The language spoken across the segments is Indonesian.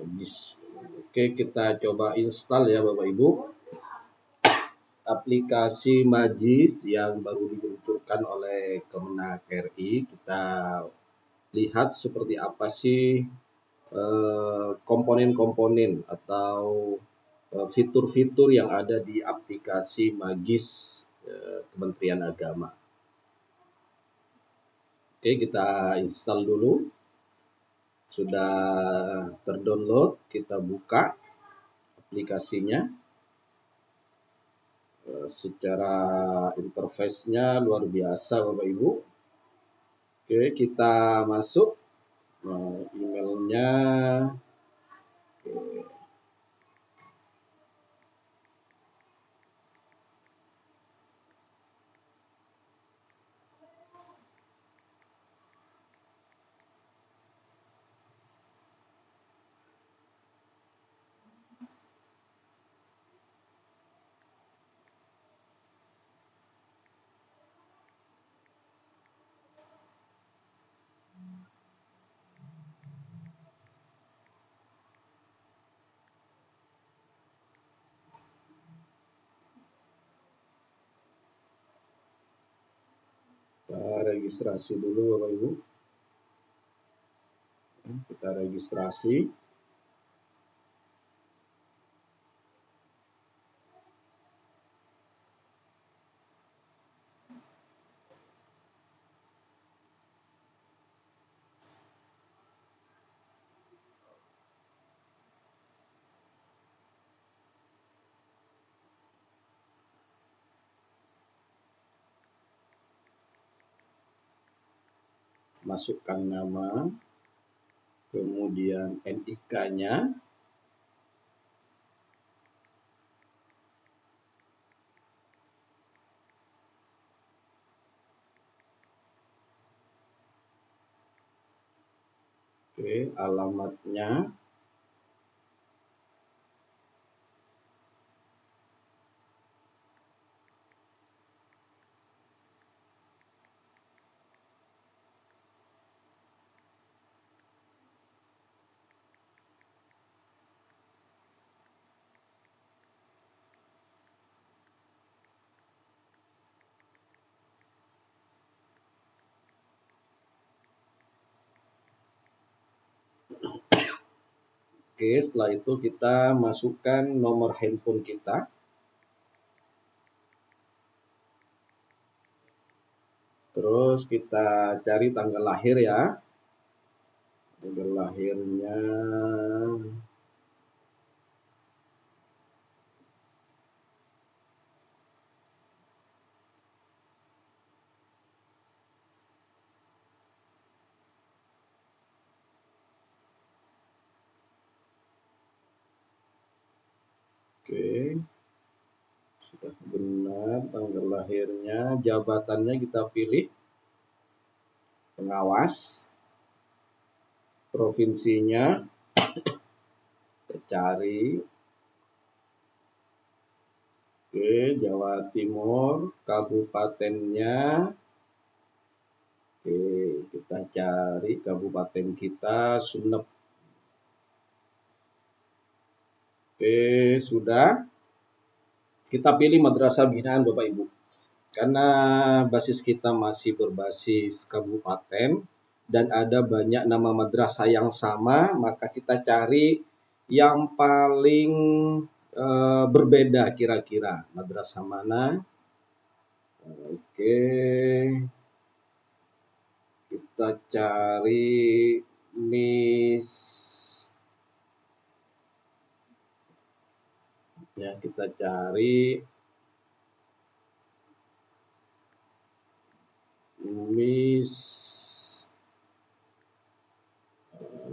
Magis. Oke, kita coba install ya Bapak Ibu. Aplikasi Magis yang baru diluncurkan oleh Kemenak RI. Kita lihat seperti apa sih komponen-komponen atau fitur-fitur yang ada di aplikasi Magis Kementerian Agama. Oke, kita install dulu. Sudah terdownload, kita buka aplikasinya. Secara interface-nya luar biasa Bapak Ibu. Oke, kita masuk. Emailnya. Oke. Kita registrasi dulu Bapak Ibu. Kita registrasi. Masukkan nama, kemudian NIK-nya, oke, alamatnya, oke, setelah itu kita masukkan nomor handphone kita. Terus kita cari tanggal lahir ya. Tanggal lahirnya. Oke. Sudah benar tanggal lahirnya, jabatannya kita pilih pengawas, provinsinya kita cari, oke, Jawa Timur, kabupatennya, oke, kita cari kabupaten kita Sumeneb, oke, sudah. Kita pilih madrasah binaan Bapak Ibu. Karena basis kita masih berbasis kabupaten dan ada banyak nama madrasah yang sama, maka kita cari yang paling berbeda kira-kira. Madrasah mana? Oke. Kita cari Miss. Ya, kita cari Miss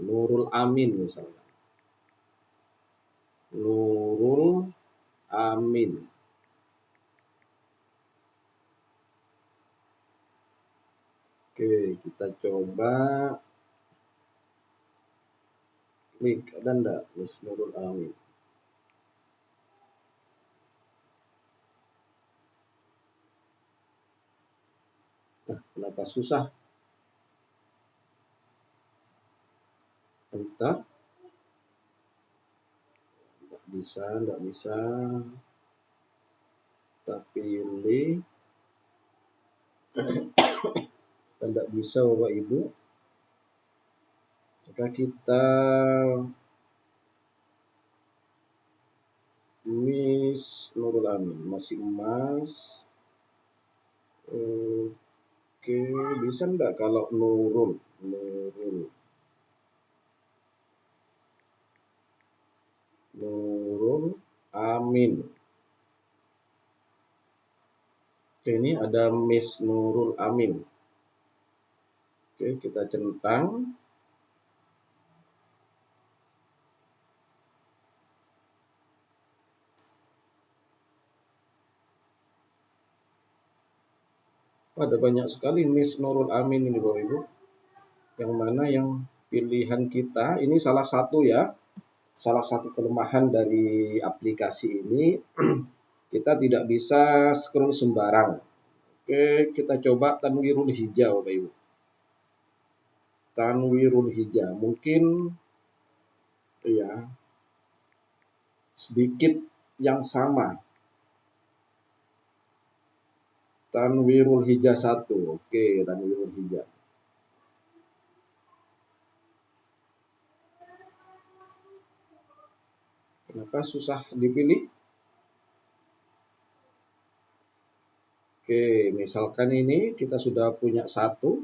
Nurul Amin misalnya. Nurul Amin. Oke, kita coba klik, ada enggak Miss Nurul Amin? Nah, kenapa susah? Enter. Enggak bisa. Kita pilih. Tidak bisa Bapak Ibu. Jika kita Miss Nurul Amin masih emas. Oke, bisa enggak kalau Nurul Amin. Oke, ini ada Miss Nurul Amin. Oke, kita centang. Ada banyak sekali Miss Nurul Amin ini Bapak Ibu. Yang mana yang pilihan kita, ini salah satu ya. Salah satu kelemahan dari aplikasi ini, kita tidak bisa scroll sembarang. Oke, kita coba Tanwirul Hijau Bapak Ibu. Tanwirul Hijau. Mungkin ya sedikit yang sama. Tanwirul Hijau 1. Oke, Tanwirul Hijau. Kenapa susah dipilih? Oke, misalkan ini kita sudah punya satu.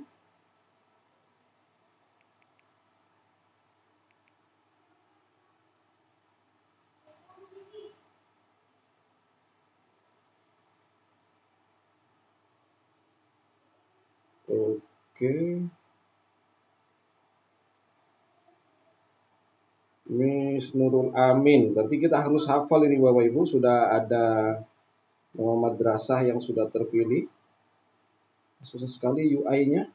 Oke. Miss Nurul Amin. Berarti kita harus hafal ini Bapak Ibu. Sudah ada nama madrasah yang sudah terpilih. Susah sekali UI-nya.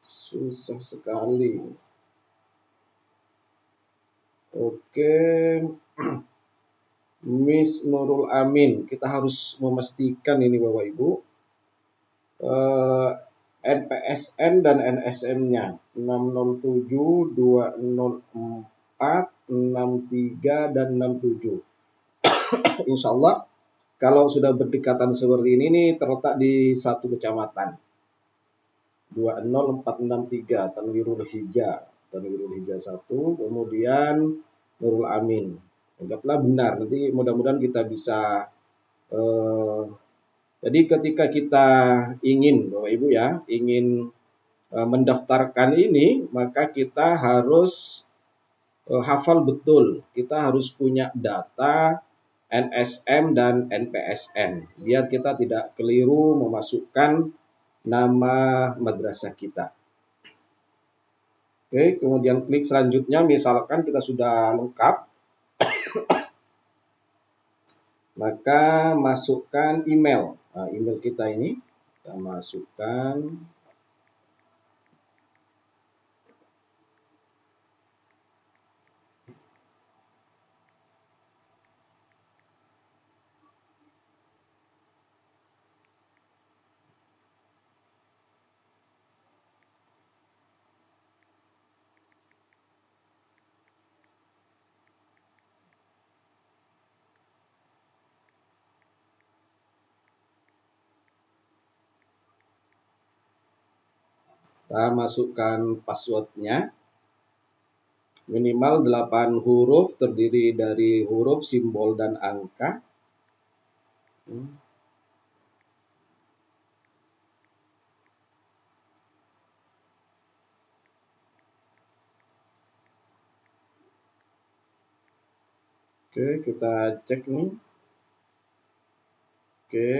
Susah sekali. Oke. Miss Nurul Amin. Kita harus memastikan ini Bapak Ibu. NPSN dan NSM-nya 607, 204, 63, dan 67. Insya Allah kalau sudah berdekatan seperti ini nih terletak di satu kecamatan. 20463 Tanwirul Hijau. Tanwirul Hijau 1, kemudian Nurul Amin. Anggaplah benar. Nanti mudah-mudahan kita bisa jadi ketika kita ingin Bapak Ibu ya, ingin mendaftarkan ini, maka kita harus hafal betul. Kita harus punya data NSM dan NPSN. Biar kita tidak keliru memasukkan nama madrasah kita. Oke, kemudian klik selanjutnya. Misalkan kita sudah lengkap, maka masukkan email. Nah, email kita ini kita masukkan. Kita masukkan passwordnya. Minimal 8 huruf terdiri dari huruf, simbol, dan angka. Oke, kita cek nih. Oke,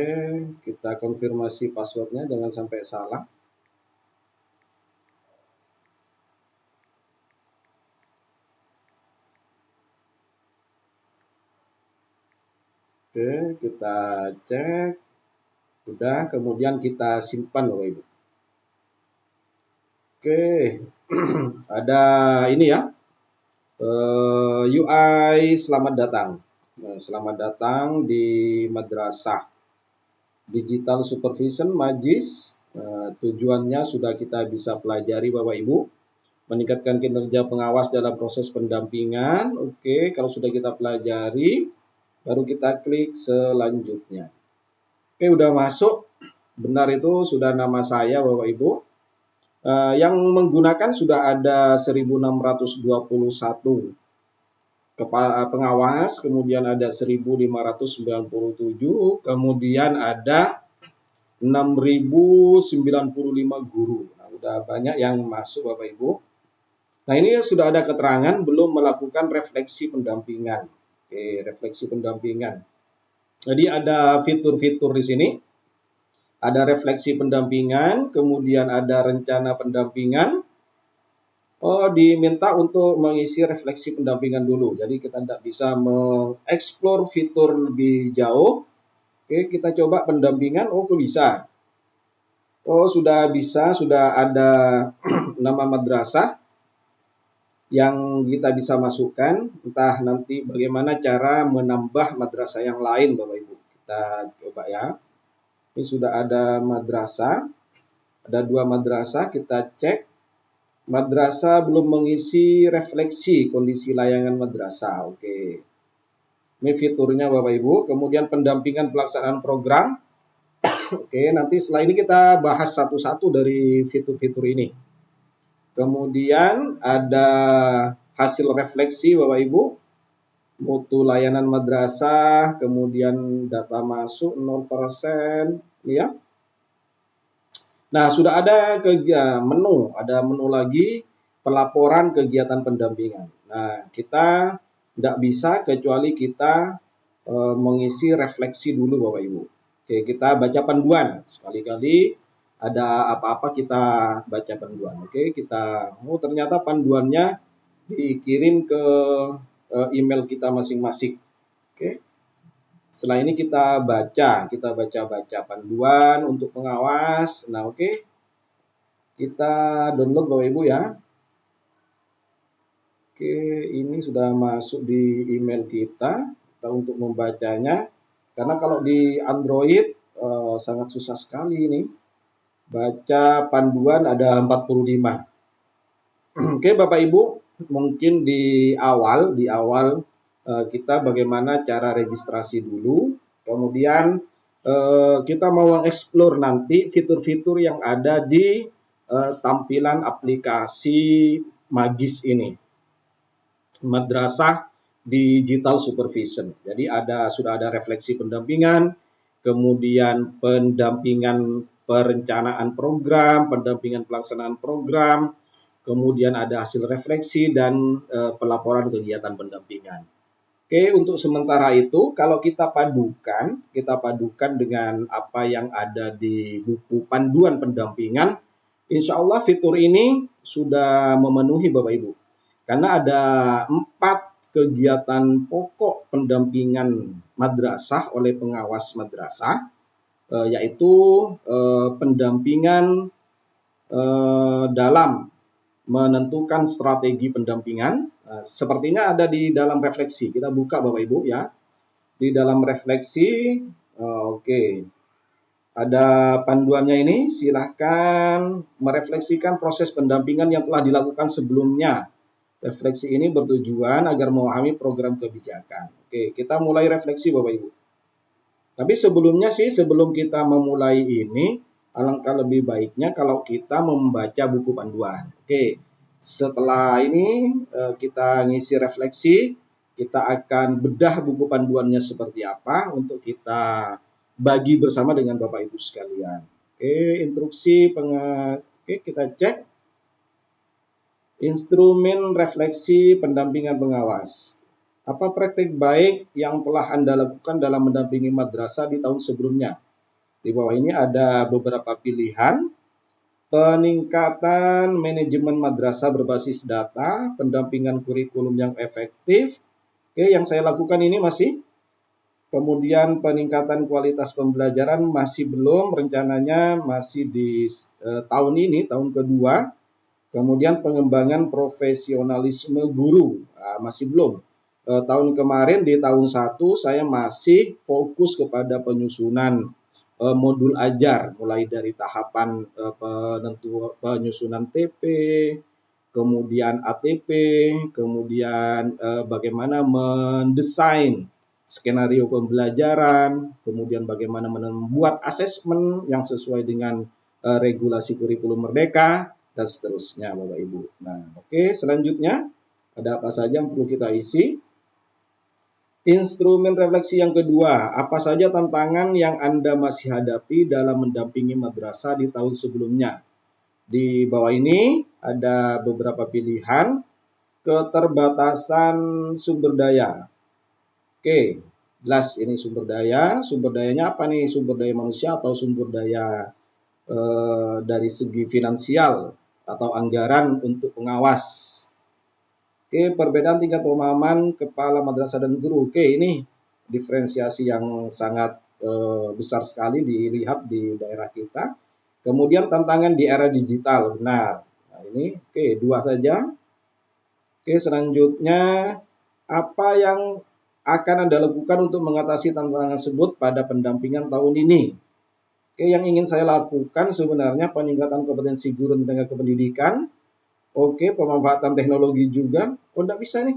kita konfirmasi passwordnya, jangan sampai salah. Oke, kita cek. Sudah, kemudian kita simpan Bapak Ibu. Oke, ada ini ya. UI selamat datang. Selamat datang di Madrasah Digital Supervision Majis. Tujuannya sudah kita bisa pelajari Bapak Ibu. meningkatkan kinerja pengawas dalam proses pendampingan. Oke, kalau sudah kita pelajari, baru kita klik selanjutnya. Oke, udah masuk. Benar, itu sudah nama saya Bapak Ibu. Yang menggunakan sudah ada 1621 kepala pengawas, kemudian ada 1597, kemudian ada 6095 guru. Nah, udah banyak yang masuk Bapak Ibu. Nah, ini sudah ada keterangan belum melakukan refleksi pendampingan. Oke, refleksi pendampingan. Jadi ada fitur-fitur di sini. Ada refleksi pendampingan, kemudian ada rencana pendampingan. Oh, diminta untuk mengisi refleksi pendampingan dulu. Jadi kita tidak bisa mengeksplor fitur lebih jauh. Oke, kita coba pendampingan. Oh, kok bisa? Oh, sudah bisa, sudah ada nama madrasah yang kita bisa masukkan. Entah nanti bagaimana cara menambah madrasah yang lain, Bapak Ibu. Kita coba ya. Ini sudah ada madrasah. Ada 2 madrasah, kita cek. Madrasah belum mengisi refleksi kondisi layangan madrasah. Oke. Ini fiturnya Bapak Ibu. Kemudian pendampingan pelaksanaan program. Oke, nanti setelah ini kita bahas satu-satu dari fitur-fitur ini. Kemudian ada hasil refleksi Bapak Ibu. Mutu layanan madrasah, kemudian data masuk 0%, ya. Nah, sudah ada menu lagi pelaporan kegiatan pendampingan. Nah, kita tidak bisa kecuali kita mengisi refleksi dulu Bapak Ibu. Oke, kita baca panduan. Sekali-kali ada apa-apa kita baca panduan. Oke, ternyata panduannya dikirim ke email kita masing-masing. Oke. Setelah ini kita baca panduan untuk pengawas. Nah, oke. Kita download Bapak Ibu ya. Oke, ini sudah masuk di email kita untuk membacanya. Karena kalau di Android sangat susah sekali ini. Baca panduan ada 45. Oke, Bapak Ibu, mungkin di awal kita bagaimana cara registrasi dulu, kemudian kita mau mengeksplor nanti fitur-fitur yang ada di tampilan aplikasi Magis ini, Madrasah Digital Supervision. Jadi sudah ada refleksi pendampingan, kemudian pendampingan perencanaan program, pendampingan pelaksanaan program, kemudian ada hasil refleksi dan pelaporan kegiatan pendampingan. Oke, untuk sementara itu kalau kita padukan dengan apa yang ada di buku panduan pendampingan, insya Allah fitur ini sudah memenuhi Bapak Ibu. Karena ada 4 kegiatan pokok pendampingan madrasah oleh pengawas madrasah, yaitu pendampingan dalam menentukan strategi pendampingan. Sepertinya ada di dalam refleksi. Kita buka Bapak Ibu ya. Di dalam refleksi, oke. Ada panduannya ini, silahkan merefleksikan proses pendampingan yang telah dilakukan sebelumnya. Refleksi ini bertujuan agar memahami program kebijakan. Oke, kita mulai refleksi Bapak Ibu. Tapi sebelum kita memulai ini, alangkah lebih baiknya kalau kita membaca buku panduan. Oke, setelah ini kita ngisi refleksi, kita akan bedah buku panduannya seperti apa untuk kita bagi bersama dengan Bapak Ibu sekalian. Oke, oke, kita cek. Instrumen refleksi pendampingan pengawas. Apa praktik baik yang telah Anda lakukan dalam mendampingi madrasah di tahun sebelumnya? Di bawah ini ada beberapa pilihan. Peningkatan manajemen madrasah berbasis data, pendampingan kurikulum yang efektif. Oke, yang saya lakukan ini masih. Kemudian peningkatan kualitas pembelajaran masih belum, rencananya masih di tahun ini, tahun kedua. Kemudian pengembangan profesionalisme guru, masih belum. Tahun kemarin di tahun 1 saya masih fokus kepada penyusunan modul ajar, mulai dari tahapan penyusunan TP, kemudian ATP, kemudian bagaimana mendesain skenario pembelajaran, kemudian bagaimana membuat asesmen yang sesuai dengan regulasi kurikulum Merdeka, dan seterusnya Bapak Ibu. Nah, oke, selanjutnya ada apa saja yang perlu kita isi? Instrumen refleksi yang kedua, apa saja tantangan yang Anda masih hadapi dalam mendampingi madrasah di tahun sebelumnya? Di bawah ini ada beberapa pilihan. Keterbatasan sumber daya. Oke, jelas ini sumber daya. Sumber dayanya apa nih? Sumber daya manusia atau sumber daya dari segi finansial atau anggaran untuk pengawas. Oke, perbedaan tingkat pemahaman kepala madrasah dan guru. Oke, ini diferensiasi yang sangat besar sekali dilihat di daerah kita. Kemudian tantangan di era digital, benar. Nah, ini oke, dua saja. Oke, selanjutnya apa yang akan Anda lakukan untuk mengatasi tantangan tersebut pada pendampingan tahun ini? Oke, yang ingin saya lakukan sebenarnya peningkatan kompetensi guru dan tenaga kependidikan. Oke, pemanfaatan teknologi juga. Oh, enggak bisa nih.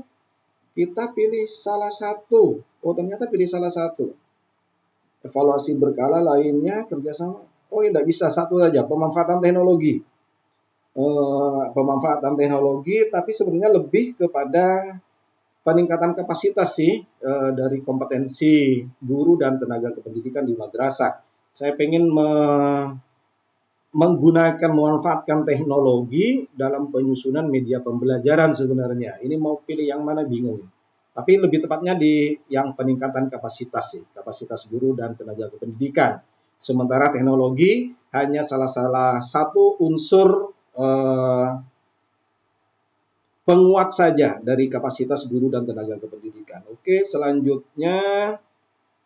Kita pilih salah satu. Oh, ternyata pilih salah satu. Evaluasi berkala lainnya kerjasama. Oh, enggak bisa. Satu saja. Pemanfaatan teknologi. Pemanfaatan teknologi, tapi sebenarnya lebih kepada peningkatan kapasitas sih dari kompetensi guru dan tenaga kependidikan di madrasah. Saya pengen memanfaatkan teknologi dalam penyusunan media pembelajaran sebenarnya. Ini mau pilih yang mana bingung. Tapi lebih tepatnya di yang peningkatan kapasitas sih, kapasitas guru dan tenaga kependidikan. Sementara teknologi hanya salah satu unsur penguat saja dari kapasitas guru dan tenaga kependidikan. Oke, selanjutnya,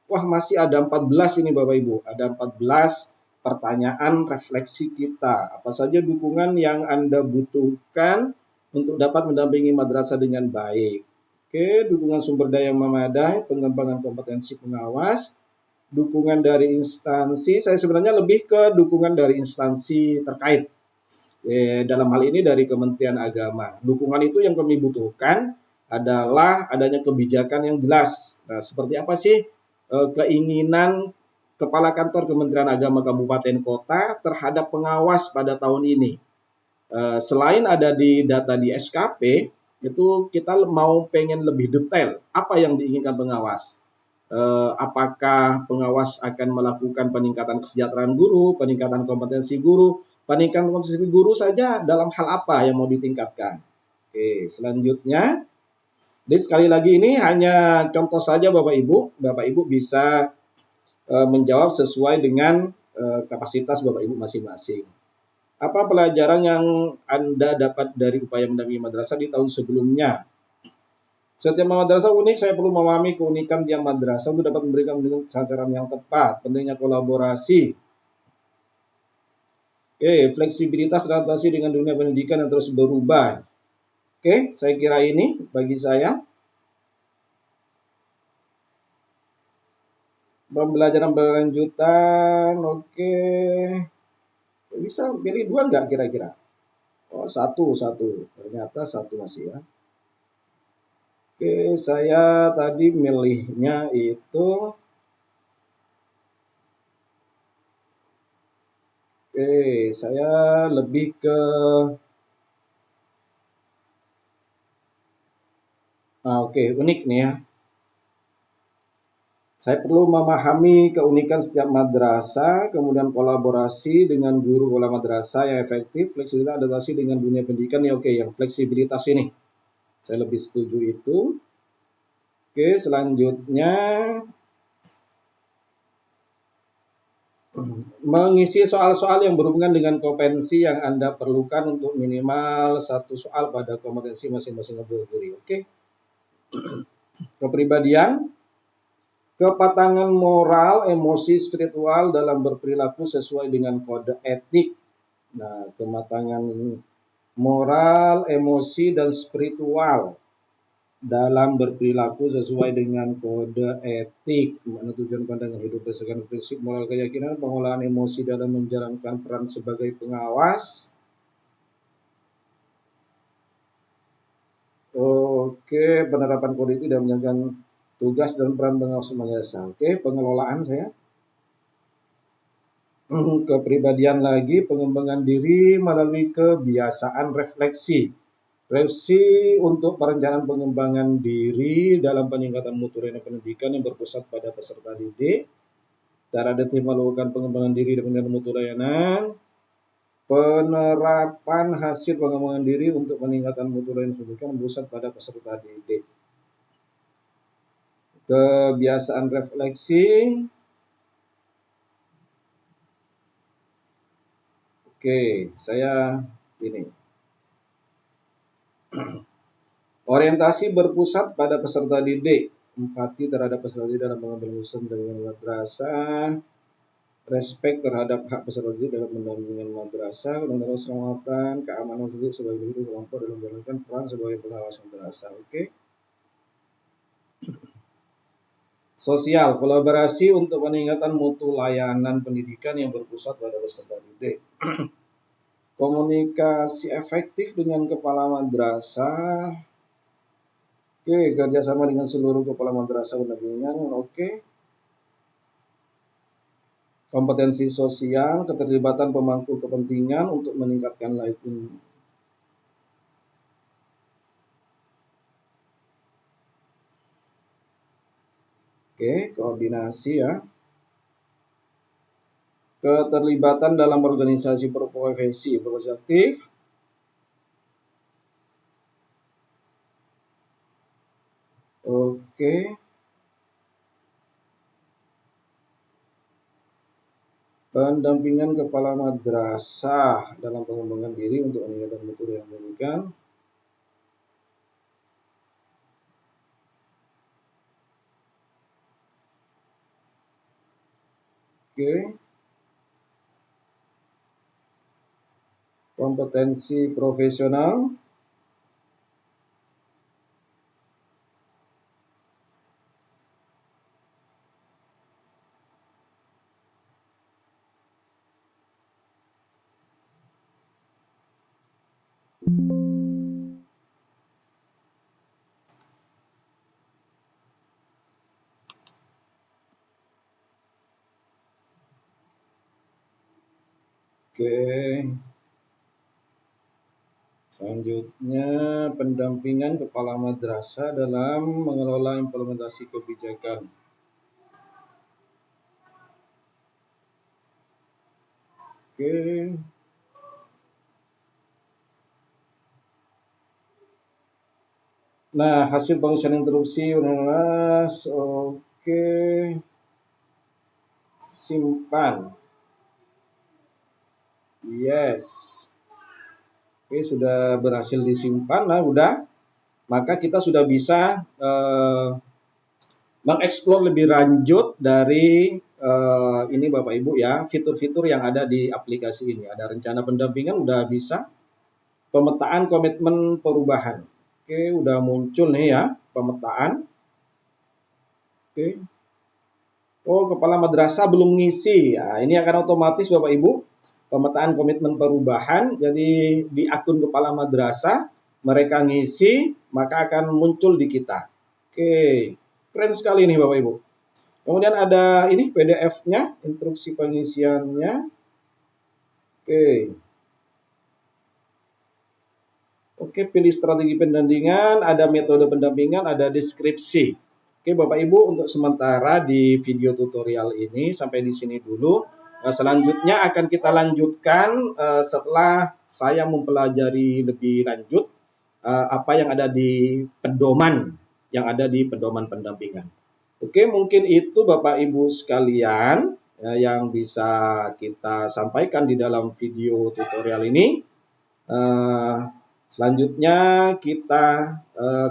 wah masih ada 14 ini Bapak Ibu, ada 14 pertanyaan refleksi kita. Apa saja dukungan yang Anda butuhkan untuk dapat mendampingi madrasah dengan baik? Oke, dukungan sumber daya yang memadai, pengembangan kompetensi pengawas, dukungan dari instansi, saya sebenarnya lebih ke dukungan dari instansi terkait. Dalam hal ini dari Kementerian Agama. Dukungan itu yang kami butuhkan adalah adanya kebijakan yang jelas. Nah, seperti apa sih keinginan Kepala Kantor Kementerian Agama Kabupaten Kota terhadap pengawas pada tahun ini? Selain ada di data di SKP, itu kita mau pengen lebih detail apa yang diinginkan pengawas. Apakah pengawas akan melakukan peningkatan kesejahteraan guru, peningkatan kompetensi guru, peningkatan kompetensi guru saja dalam hal apa yang mau ditingkatkan. Oke, selanjutnya, jadi sekali lagi ini hanya contoh saja Bapak Ibu. Bapak Ibu bisa menjawab sesuai dengan kapasitas Bapak Ibu masing-masing. Apa pelajaran yang Anda dapat dari upaya mendampingi madrasah di tahun sebelumnya? Setiap madrasah unik, saya perlu memahami keunikan tiap madrasah untuk dapat memberikan sasaran yang tepat. Pentingnya kolaborasi. Oke, fleksibilitas dan adaptasi dengan dunia pendidikan yang terus berubah. Oke, saya kira ini bagi saya. Pembelajaran berlanjutan, oke. Bisa pilih dua nggak kira-kira? Oh, satu. Ternyata satu masih ya. Oke, saya tadi milihnya itu. Oke, saya lebih ke unik nih ya. Saya perlu memahami keunikan setiap madrasah, kemudian kolaborasi dengan guru pola madrasah yang efektif, fleksibilitas adaptasi dengan dunia pendidikan ya oke, yang fleksibilitas ini. Saya lebih setuju itu. Oke, selanjutnya mengisi soal-soal yang berhubungan dengan kompetensi yang Anda perlukan untuk minimal satu soal pada kompetensi masing-masing guru. Oke. Kepribadian, kepatangan moral, emosi, spiritual dalam berperilaku sesuai dengan kode etik. Nah, kematangan moral, emosi, dan spiritual dalam berperilaku sesuai dengan kode etik, menentukan pandangan hidup berdasarkan prinsip moral keyakinan, pengolahan emosi dalam menjalankan peran sebagai pengawas. Oke, penerapan kode itu dan menjalankan tugas dan peran pengawas jasa. Oke, pengelolaan saya. Kepribadian lagi, pengembangan diri melalui kebiasaan refleksi. Refleksi untuk perencanaan pengembangan diri dalam peningkatan mutu layanan pendidikan yang berpusat pada peserta didik. Cara detik melakukan pengembangan diri dan peningkatan mutu layanan. Penerapan hasil pengembangan diri untuk peningkatan mutu layanan pendidikan berpusat pada peserta didik. Kebiasaan refleksi. Oke, saya ini. Orientasi berpusat pada peserta didik. Empati terhadap peserta didik dalam pengambilan keputusan dengan madrasah. Respek terhadap hak peserta didik dalam pendampingan madrasah. Keselamatan, keamanan didik sebagai individu kelompok dalam menjalankan peran sebagai pengawas madrasah. Oke. Sosial, kolaborasi untuk peningkatan mutu layanan pendidikan yang berpusat pada peserta didik. Komunikasi efektif dengan kepala madrasah. Oke, kerjasama dengan seluruh kepala madrasah pendampingan. Oke. Kompetensi sosial, keterlibatan pemangku kepentingan untuk meningkatkan layanan. Oke, koordinasi ya. Keterlibatan dalam organisasi profesi aktif. Oke. Pendampingan kepala madrasah dalam pengembangan diri untuk meningkatkan mutu yang pendidikan. Oke. Kompetensi profesional. Oke. Selanjutnya, pendampingan kepala madrasah dalam mengelola implementasi kebijakan. Oke. Nah, hasil pengusahaan interupsi, oke. Simpan. Yes. Oke, sudah berhasil disimpan. Nah, udah. Maka kita sudah bisa mengeksplor lebih lanjut dari ini Bapak Ibu ya, fitur-fitur yang ada di aplikasi ini. Ada rencana pendampingan udah bisa, pemetaan komitmen perubahan. Oke, udah muncul nih ya, pemetaan. Oke. Oh, kepala madrasah belum ngisi. Ya, ini akan otomatis Bapak Ibu, pemetaan komitmen perubahan. Jadi di akun kepala madrasah mereka ngisi, maka akan muncul di kita. Oke, keren sekali nih Bapak Ibu. Kemudian ada ini PDF-nya, instruksi pengisiannya. Oke. Oke, pilih strategi pendampingan, ada metode pendampingan, ada deskripsi. Oke, Bapak Ibu, untuk sementara di video tutorial ini sampai di sini dulu. Selanjutnya akan kita lanjutkan setelah saya mempelajari lebih lanjut apa yang ada di pedoman, yang ada di pedoman pendampingan. Oke, mungkin itu Bapak Ibu sekalian yang bisa kita sampaikan di dalam video tutorial ini. Selanjutnya kita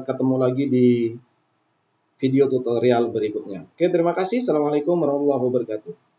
ketemu lagi di video tutorial berikutnya. Oke, terima kasih. Assalamualaikum warahmatullahi wabarakatuh.